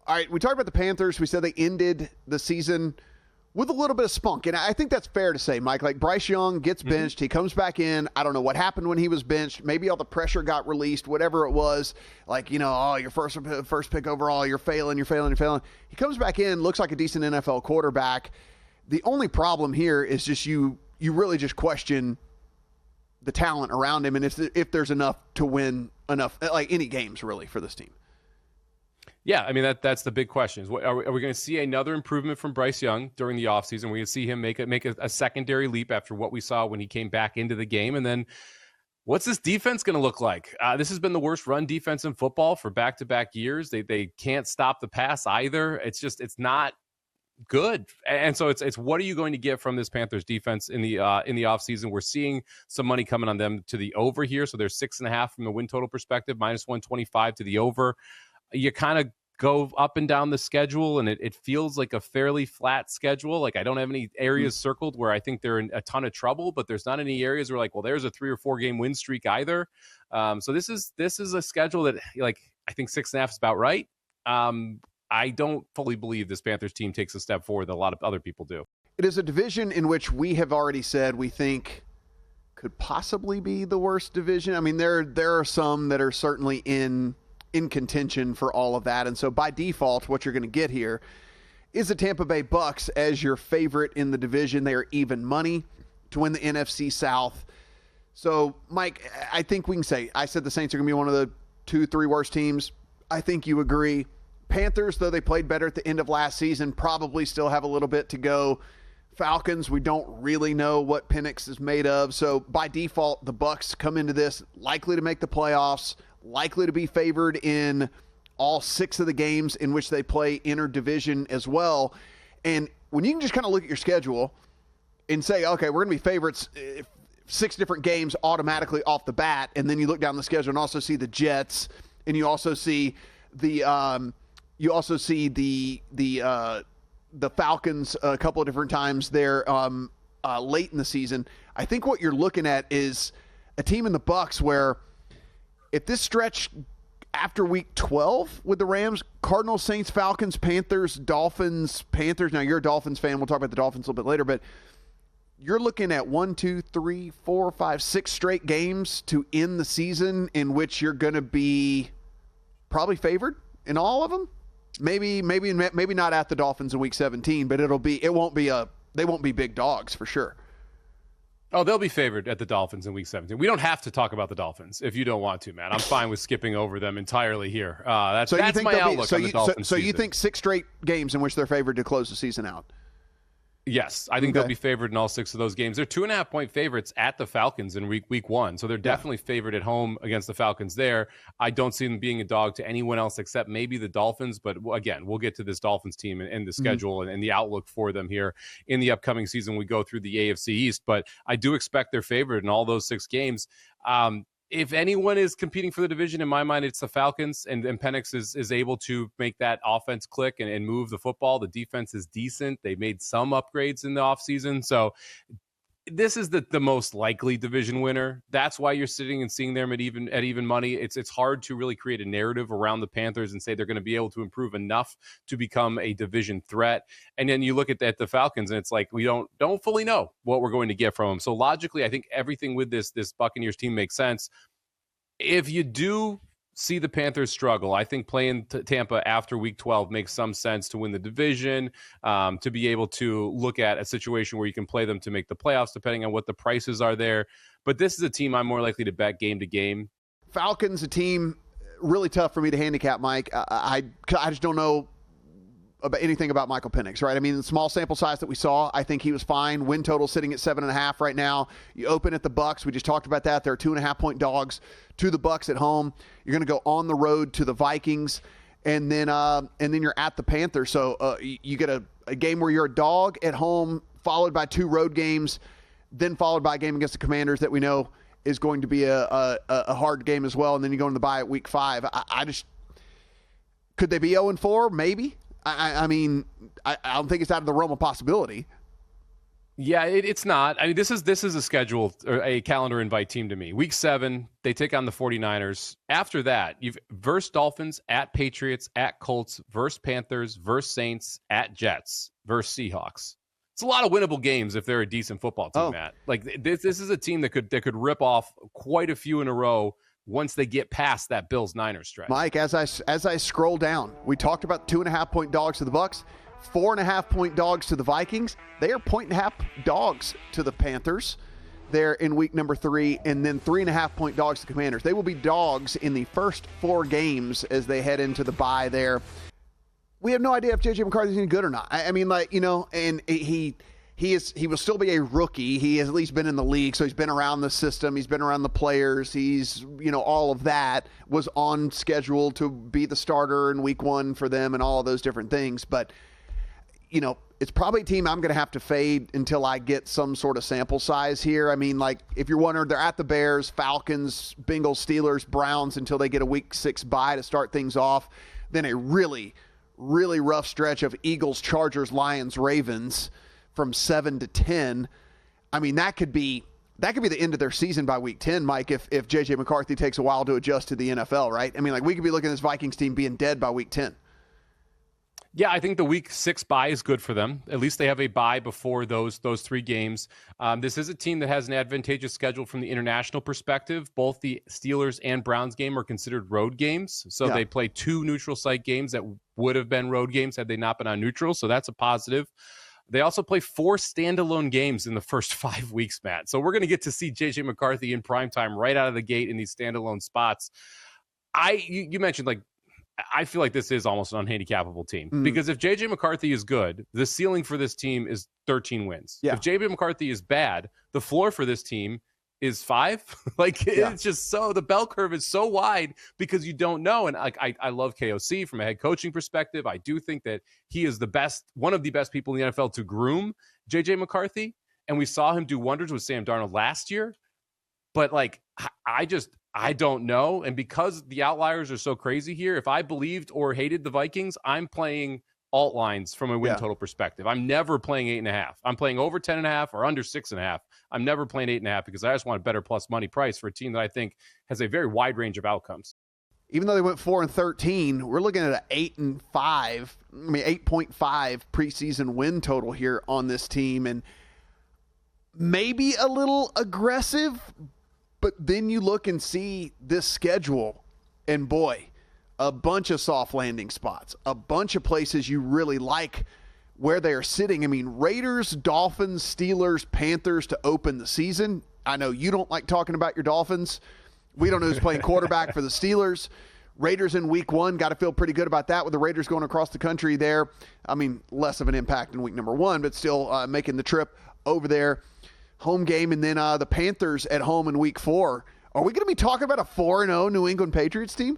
All right, we talked about the Panthers. We said they ended the season with a little bit of spunk, and I think that's fair to say, Mike. Like, Bryce Young gets benched. He comes back in. I don't know what happened when he was benched. Maybe all the pressure got released, whatever it was. Like, your first pick overall, you're failing. He comes back in, looks like a decent NFL quarterback. The only problem here is just you really just question the talent around him and if there's enough to win like any games really for this team. Yeah, I mean, that's the big question. Are we going to see another improvement from Bryce Young during the offseason? We're going to see him make a secondary leap after what we saw when he came back into the game. And then what's this defense going to look like? This has been the worst run defense in football for back-to-back years. They can't stop the pass either. It's not good. And so it's what are you going to get from this Panthers defense in the offseason? We're seeing some money coming on them to the over here. So there's 6.5 from the win total perspective, -125 to the over. You kind of go up and down the schedule, and it feels like a fairly flat schedule. Like, I don't have any areas circled where I think they're in a ton of trouble, but there's not any areas where, like, well, there's a 3 or 4 game win streak either. So this is a schedule that, like, I think 6.5 is about right. I don't fully believe this Panthers team takes a step forward that a lot of other people do. It is a division in which we have already said we think could possibly be the worst division. I mean, there are some that are certainly in contention for all of that. And so by default, what you're going to get here is the Tampa Bay Bucks as your favorite in the division. They are even money to win the NFC South. So, Mike, I think we can say, I said the Saints are going to be one of the 2-3 worst teams. I think you agree. Panthers, though they played better at the end of last season, probably still have a little bit to go. Falcons, we don't really know what Penix is made of. So by default, the Bucks come into this likely to make the playoffs, likely to be favored in all 6 of the games in which they play interdivision as well. And when you can just kind of look at your schedule and say, okay, we're going to be favorites 6 different games automatically off the bat, and then you look down the schedule and also see the Jets, and you also see the Falcons a couple of different times there late in the season. I think what you're looking at is a team in the Bucks where if this stretch after week 12 with the Rams, Cardinals, Saints, Falcons, Panthers, Dolphins, Panthers. Now, you're a Dolphins fan. We'll talk about the Dolphins a little bit later, but you're looking at 1, 2, 3, 4, 5, 6 straight games to end the season in which you're going to be probably favored in all of them. Maybe not at the Dolphins in week 17, but they won't be big dogs for sure. Oh, they'll be favored at the Dolphins in week 17. We don't have to talk about the Dolphins if you don't want to, man. I'm fine with skipping over them entirely here. That's my outlook on the Dolphins. So you think 6 straight games in which they're favored to close the season out? Yes, I think they'll be favored in all 6 of those games. They're 2.5-point favorites at the Falcons in week 1, so they're definitely favored at home against the Falcons there. I don't see them being a dog to anyone else except maybe the Dolphins, but again, we'll get to this Dolphins team and the schedule and the outlook for them here in the upcoming season. We go through the AFC East, but I do expect they're favored in all those 6 games. If anyone is competing for the division, in my mind, it's the Falcons, and Penix is able to make that offense click and move the football. The defense is decent. They made some upgrades in the offseason. So this is the most likely division winner. That's why you're sitting and seeing them at even money. It's hard to really create a narrative around the Panthers and say they're going to be able to improve enough to become a division threat. And then you look at the Falcons, and it's like we don't fully know what we're going to get from them. So logically, I think everything with this Buccaneers team makes sense. If you do see the Panthers struggle, I think playing Tampa after week 12 makes some sense to win the division, to be able to look at a situation where you can play them to make the playoffs, depending on what the prices are there. But this is a team I'm more likely to bet game to game. Falcons, a team really tough for me to handicap, Mike. I just don't know about anything about Michael Penix, right? I mean, the small sample size that we saw, I think he was fine. Win total sitting at 7.5 right now. You open at the Bucks. We just talked about that. They're 2.5-point dogs to the Bucks at home. You're going to go on the road to the Vikings, and then you're at the Panthers. So you get a game where you're a dog at home, followed by 2 road games, then followed by a game against the Commanders that we know is going to be a hard game as well. And then you go into the bye at week 5. Could they be 0-4? Maybe. I mean, I don't think it's out of the realm of possibility. Yeah, it's not. I mean, this is a schedule or a calendar invite team to me. Week 7, they take on the 49ers. After that, you've versus Dolphins, at Patriots, at Colts, versus Panthers, versus Saints, at Jets, versus Seahawks. It's a lot of winnable games if they're a decent football team, Matt. Like this is a team that could rip off quite a few in a row once they get past that Bills-Niners stretch. Mike, as I scroll down, we talked about 2.5-point dogs to the Bucs. 4.5-point dogs to the Vikings. They are 1.5 dogs to the Panthers. They're in week number 3, and then 3.5-point dogs to the Commanders. They will be dogs in the first 4 games as they head into the bye there. We have no idea if J.J. McCarthy's any good or not. I mean, like, you know, and he will still be a rookie. He has at least been in the league, so he's been around the system. He's been around the players. He's, you know, all of that. Was on schedule to be the starter in week 1 for them and all of those different things. But you know, it's probably a team I'm going to have to fade until I get some sort of sample size here. I mean, like, if you're wondering, they're at the Bears, Falcons, Bengals, Steelers, Browns until they get a week 6 bye to start things off. Then a really, really rough stretch of Eagles, Chargers, Lions, Ravens from 7 to 10. I mean, that could be the end of their season by week 10, Mike, if J.J. McCarthy takes a while to adjust to the NFL, right? I mean, like, we could be looking at this Vikings team being dead by week 10. Yeah, I think the week 6 bye is good for them. At least they have a bye before those 3 games. This is a team that has an advantageous schedule from the international perspective. Both the Steelers and Browns game are considered road games. So They play 2 neutral site games that would have been road games had they not been on neutral. So that's a positive. They also play 4 standalone games in the first 5 weeks, Matt. So we're going to get to see J.J. McCarthy in primetime right out of the gate in these standalone spots. You mentioned, like, I feel like this is almost an unhandicappable team because if J.J. McCarthy is good, the ceiling for this team is 13 wins. Yeah. If J.J. McCarthy is bad, the floor for this team is 5. It's just so the bell curve is so wide because you don't know. And I love KOC from a head coaching perspective. I do think that he is one of the best people in the NFL to groom J.J. McCarthy. And we saw him do wonders with Sam Darnold last year. But like, I don't know. And because the outliers are so crazy here, if I believed or hated the Vikings, I'm playing alt lines from a win total perspective. I'm never playing 8.5. I'm playing over 10.5 or under 6.5. I'm never playing 8.5 because I just want a better plus money price for a team that I think has a very wide range of outcomes. Even though they went 4-13, we're looking at an 8.5 preseason win total here on this team. And maybe a little aggressive, but then you look and see this schedule, and boy, a bunch of soft landing spots, a bunch of places you really like where they are sitting. I mean, Raiders, Dolphins, Steelers, Panthers to open the season. I know you don't like talking about your Dolphins. We don't know who's playing quarterback for the Steelers. Raiders in week 1, got to feel pretty good about that with the Raiders going across the country there. I mean, less of an impact in week number 1, but still making the trip over there. Home game, and then the Panthers at home in week 4. Are we going to be talking about a 4-0 New England Patriots team?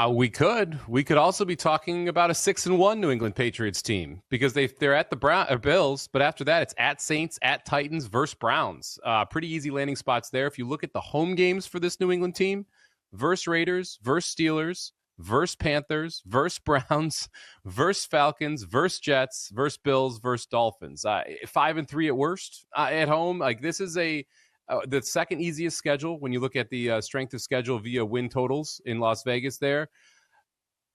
We could. We could also be talking about a 6-1 New England Patriots team because they're at the Bills, but after that it's at Saints, at Titans versus Browns. Pretty easy landing spots there. If you look at the home games for this New England team, versus Raiders, versus Steelers, versus Panthers, versus Browns, versus Falcons, versus Jets, versus Bills, versus Dolphins. 5-3 at worst at home. Like, this is the second easiest schedule when you look at the strength of schedule via win totals in Las Vegas there.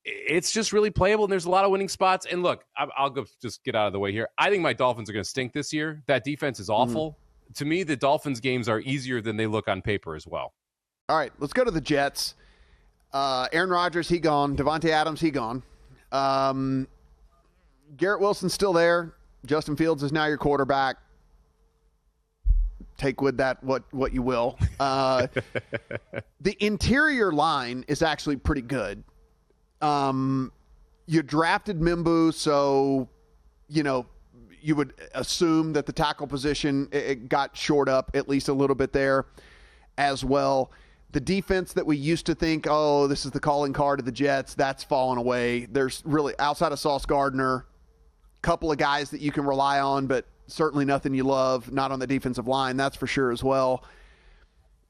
It's just really playable, and there's a lot of winning spots. And look, I'll go just get out of the way here. I think my Dolphins are going to stink this year. That defense is awful. To me, the Dolphins games are easier than they look on paper as well. All right, let's go to the Jets. Aaron Rodgers, he gone. Devontae Adams, he gone. Garrett Wilson's still there. Justin Fields is now your quarterback. Take with that what you will. The interior line is actually pretty good. You drafted Mimbu, so, you know, you would assume that the tackle position it got shored up at least a little bit there as well. The defense that we used to think, oh, this is the calling card of the Jets, that's fallen away. There's really, outside of Sauce Gardner, a couple of guys that you can rely on, but certainly nothing you love, not on the defensive line, that's for sure as well.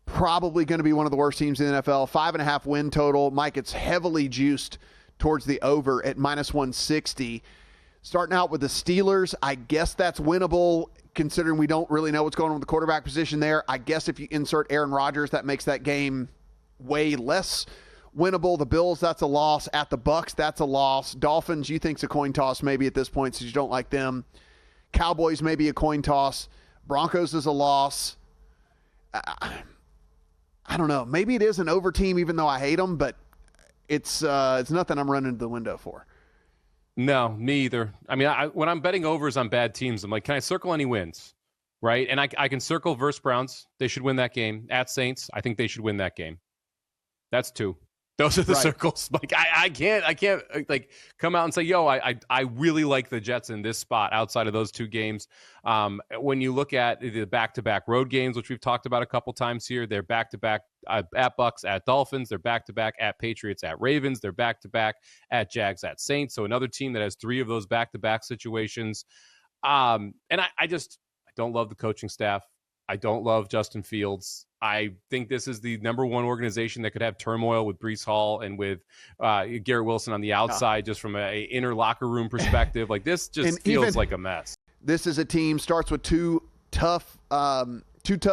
Probably going to be one of the worst teams in the NFL. 5.5 win total. Mike, it's heavily juiced towards the over at -160. Starting out with the Steelers, I guess that's winnable considering we don't really know what's going on with the quarterback position there. I guess if you insert Aaron Rodgers, that makes that game way less winnable. The Bills, that's a loss. At the Bucs, that's a loss. Dolphins, you think's a coin toss maybe at this point since you don't like them. Cowboys, maybe a coin toss. Broncos is a loss. I don't know. Maybe it is an over team even though I hate them, but it's nothing I'm running to the window for. No, me either. I mean, when I'm betting overs on bad teams, I'm like, can I circle any wins? Right? And I can circle versus Browns. They should win that game. At Saints, I think they should win that game. That's 2. Those are the circles. Like I can't like come out and say, yo, I really like the Jets in this spot outside of those 2 games. When you look at the back-to-back road games, which we've talked about a couple times here, they're back-to-back at Bucs, at Dolphins. They're back-to-back at Patriots, at Ravens. They're back-to-back at Jags, at Saints. So another team that has 3 of those back-to-back situations. And I don't love the coaching staff. I don't love Justin Fields. I think this is the number one organization that could have turmoil with Breece Hall and with Garrett Wilson on the outside, just from a inner locker room perspective. Like this just feels like a mess. This is a team starts with two tough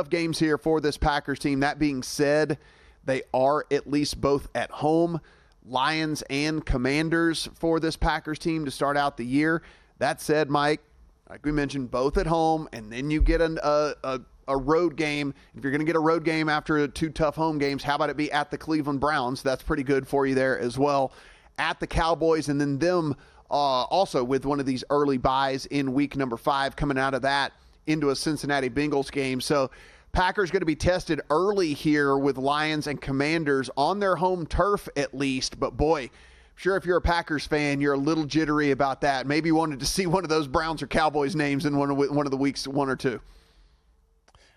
games here for this Packers team. That being said, they are at least both at home, Lions and Commanders for this Packers team to start out the year. That said, Mike, like we mentioned, both at home, and then you get a road game. If you're going to get a road game after 2 tough home games, how about it be at the Cleveland Browns? That's pretty good for you there as well. At the Cowboys, and then them also with one of these early buys in week number 5 coming out of that into a Cincinnati Bengals game. So Packers going to be tested early here with Lions and Commanders on their home turf at least. But boy, sure, if you're a Packers fan, you're a little jittery about that. Maybe you wanted to see one of those Browns or Cowboys names in one of the weeks 1 or 2.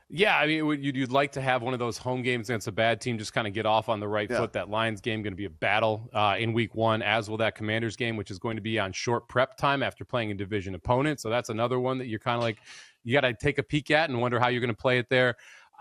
Yeah, I mean, you'd like to have one of those home games against a bad team just kind of get off on the right foot. That Lions game going to be a battle in week 1, as will that Commanders game, which is going to be on short prep time after playing a division opponent. So that's another one that you're kind of like, you got to take a peek at and wonder how you're going to play it there.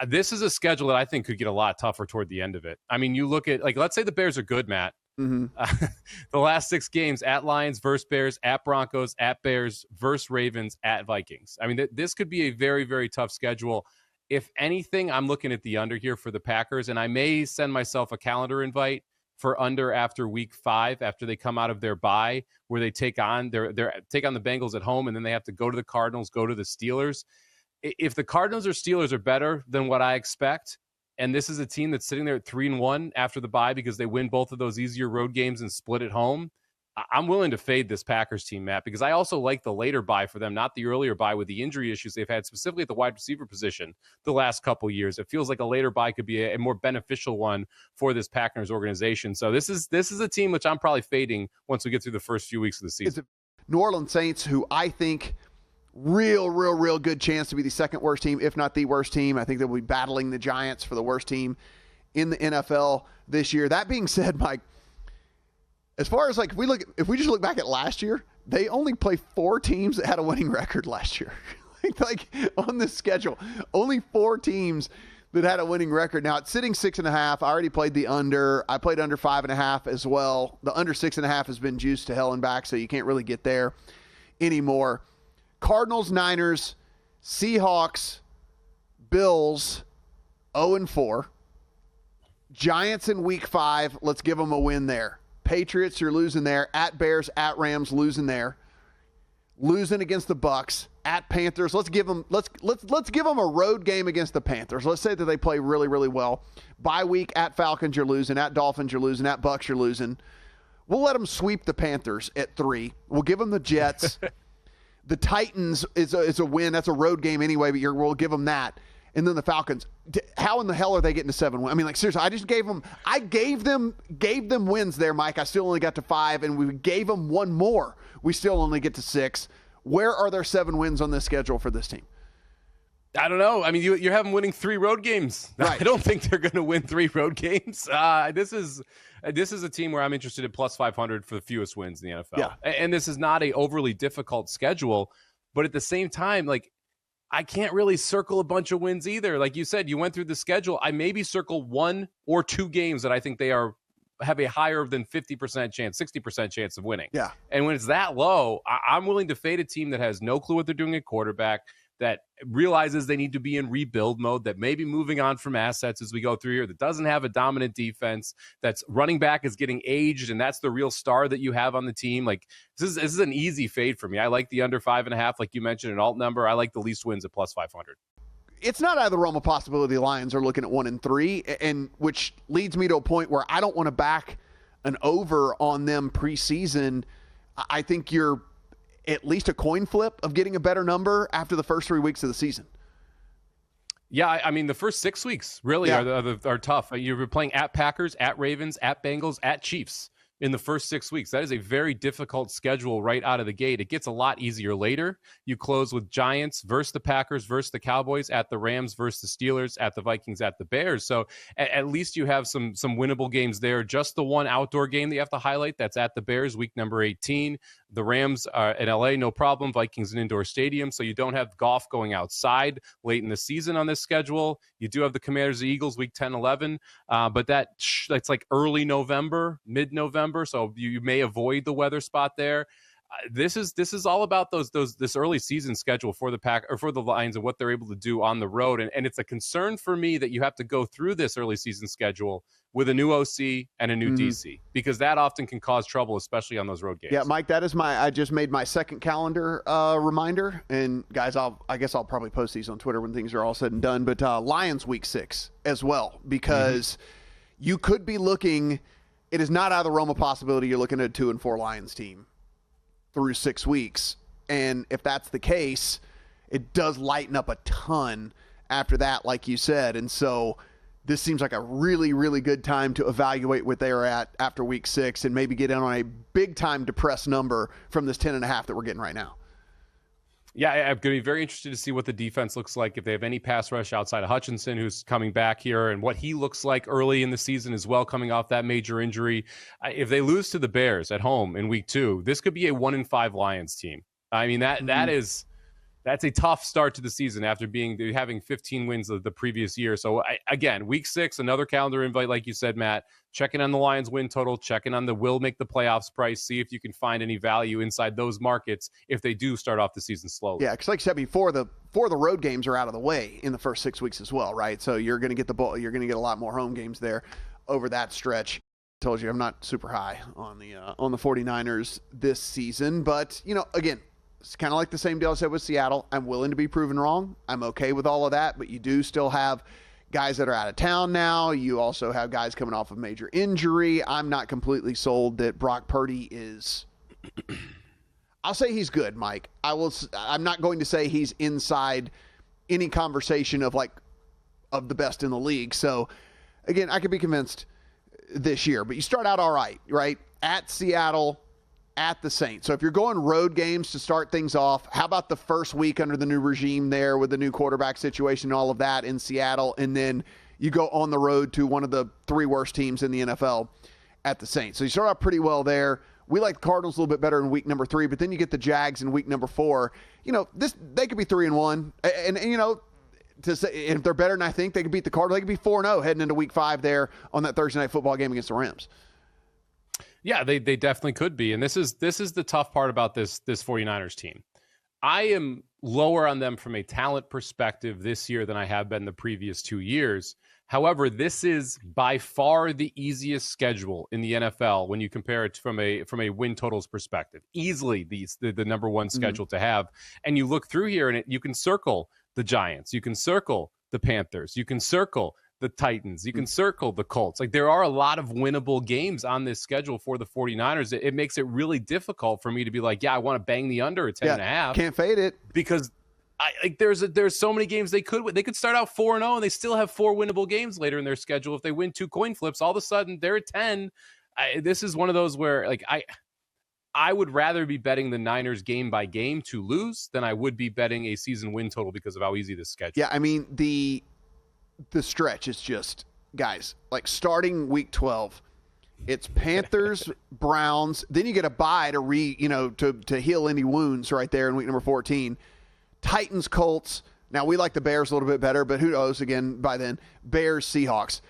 This is a schedule that I think could get a lot tougher toward the end of it. I mean, you look at, like, let's say the Bears are good, Matt. Mm-hmm. The last 6 games at Lions versus Bears, at Broncos, at Bears versus Ravens, at Vikings. I mean, this could be a very, very tough schedule. If anything, I'm looking at the under here for the Packers, and I may send myself a calendar invite for under after week 5, after they come out of their bye, where they take on take on the Bengals at home, and then they have to go to the Cardinals, go to the Steelers. If the Cardinals or Steelers are better than what I expect, and this is a team that's sitting there at 3-1 after the bye because they win both of those easier road games and split at home, I'm willing to fade this Packers team, Matt, because I also like the later bye for them, not the earlier bye with the injury issues they've had, specifically at the wide receiver position the last couple years. It feels like a later bye could be a more beneficial one for this Packers organization. So this is a team which I'm probably fading once we get through the first few weeks of the season. New Orleans Saints, who I think real good chance to be the second worst team, if not the worst team. I think they'll be battling the Giants for the worst team in the NFL this year. That being said, Mike, as far as like if we just look back at last year, they only play 4 teams that had a winning record last year. like on this schedule, only 4 teams that had a winning record. Now it's sitting 6.5. I already played the under. I played under 5.5 as well. The under 6.5 has been juiced to hell and back, so you can't really get there anymore. Cardinals, Niners, Seahawks, Bills, 0-4. Giants in week 5. Let's give them a win there. Patriots, you're losing there. At Bears, at Rams, losing there. Losing against the Bucs. At Panthers, let's give them a road game against the Panthers. Let's say that they play really, really well. Bye week at Falcons, you're losing. At Dolphins, you're losing. At Bucs, you're losing. We'll let them sweep the Panthers at 3. We'll give them the Jets. The Titans is a win. That's a road game anyway, but we'll give them that. And then the Falcons. How in the hell are they getting to 7 wins? I mean, like, seriously, I gave them wins there, Mike. I still only got to 5, and we gave them one more. We still only get to 6. Where are their 7 wins on this schedule for this team? I don't know. I mean, you're having winning 3 road games. Right. I don't think they're going to win 3 road games. This is a team where I'm interested in plus 500 for the fewest wins in the NFL. Yeah. And this is not a overly difficult schedule, but at the same time, like, I can't really circle a bunch of wins either. Like you said, you went through the schedule. I maybe circle 1 or 2 games that I think they are have a higher than 50% chance, 60% chance of winning. Yeah. And when it's that low, I'm willing to fade a team that has no clue what they're doing at quarterback, that realizes they need to be in rebuild mode, that may be moving on from assets as we go through here, that doesn't have a dominant defense, that's running back is getting aged, and that's the real star that you have on the team. Like, this is an easy fade for me. I like the under 5.5, like you mentioned, an alt number. I like the least wins at plus 500. It's not out of the realm of possibility the Lions are looking at 1-3, and which leads me to a point where I don't want to back an over on them preseason. I think you're at least a coin flip of getting a better number after the first 3 weeks of the season. Yeah, I mean, the first 6 weeks really are tough. You're playing at Packers, at Ravens, at Bengals, at Chiefs in the first 6 weeks. That is a very difficult schedule right out of the gate. It gets a lot easier later. You close with Giants versus the Packers versus the Cowboys, at the Rams versus the Steelers, at the Vikings, at the Bears. So at least you have some winnable games there. Just the one outdoor game that you have to highlight, that's at the Bears, week number 18. The Rams are in LA, no problem. Vikings an indoor stadium, so you don't have golf going outside late in the season on this schedule. You do have the Commanders and Eagles week 10, 11, but that's like early November, mid-November, so you may avoid the weather spot there. This is all about this early season schedule for the Pack or for the Lions and what they're able to do on the road, and it's a concern for me that you have to go through this early season schedule with a new OC and a new DC, because that often can cause trouble, especially on those road games. Yeah, Mike, that is I just made my second calendar reminder, and guys, I guess I'll probably post these on Twitter when things are all said and done. But Lions week 6 as well, because you could be looking. It is not out of the realm of possibility you're looking at a 2-4 Lions team through 6 weeks. And if that's the case, it does lighten up a ton after that, like you said. And so this seems like a really, really good time to evaluate what they are at after week 6 and maybe get in on a big-time depressed number from this 10.5 that we're getting right now. Yeah, I'm going to be very interested to see what the defense looks like, if they have any pass rush outside of Hutchinson, who's coming back here, and what he looks like early in the season as well, coming off that major injury. If they lose to the Bears at home in week 2, this could be a 1-5 Lions team. I mean, that's a tough start to the season after having 15 wins the previous year. So again, week 6, another calendar invite, like you said, Matt, checking on the Lions win total, checking on the will make the playoffs price, see if you can find any value inside those markets if they do start off the season slowly. Yeah, because like I said before, the road games are out of the way in the first 6 weeks as well, right? So you're going to get you're going to get a lot more home games there over that stretch. I told you I'm not super high on the 49ers this season, but again, it's kind of like the same deal I said with Seattle. I'm willing to be proven wrong. I'm okay with all of that, but you do still have guys that are out of town now. You also have guys coming off of major injury. I'm not completely sold that Brock Purdy is – I'll say he's good, Mike. I'm not going to say he's inside any conversation of the best in the league. So, again, I could be convinced this year. But you start out all right? At Seattle – at the Saints. So if you're going road games to start things off, how about the first week under the new regime there with the new quarterback situation and all of that in Seattle, and then you go on the road to one of the 3 worst teams in the NFL at the Saints. So you start out pretty well there. We like the Cardinals a little bit better in week number 3, but then you get the Jags in week number 4. They could be 3-1, and to say, if they're better than I think, they could beat the Cardinals. They could be 4-0 heading into week 5 there on that Thursday night football game against the Rams. Yeah, they definitely could be. And this is the tough part about this 49ers team. I am lower on them from a talent perspective this year than I have been the previous 2 years. However, this is by far the easiest schedule in the NFL when you compare it from a win totals perspective. Easily the number one schedule to have. And you look through here and you can circle the Giants, you can circle the Panthers, you can circle the Titans, you can circle the Colts. There are a lot of winnable games on this schedule for the 49ers. It makes it really difficult for me to be like, yeah, I want to bang the under at 10.5. Can't fade it. Because there's so many games they could start out 4-0 and they still have 4 winnable games later in their schedule. If they win 2 coin flips, all of a sudden they're at 10. This is one of those where I would rather be betting the Niners game by game to lose than I would be betting a season win total because of how easy this schedule. Yeah, I mean the stretch is just, guys, starting week 12, it's Panthers, Browns, then you get a bye to heal any wounds right there in week number 14. Titans, Colts. Now we like the Bears a little bit better, but who knows again by then. Bears, Seahawks.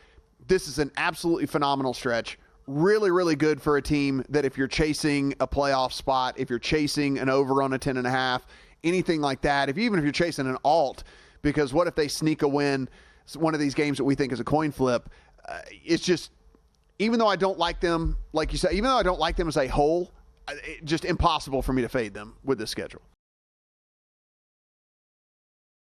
This is an absolutely phenomenal stretch. really, really good for a team that if you're chasing a playoff spot, if you're chasing an over on a 10.5, anything like that, even if you're chasing an alt, because what if they sneak a win, one of these games that we think is a coin flip, it's just, even though I don't like them, like you said, even though I don't like them as a whole, it's just impossible for me to fade them with this schedule.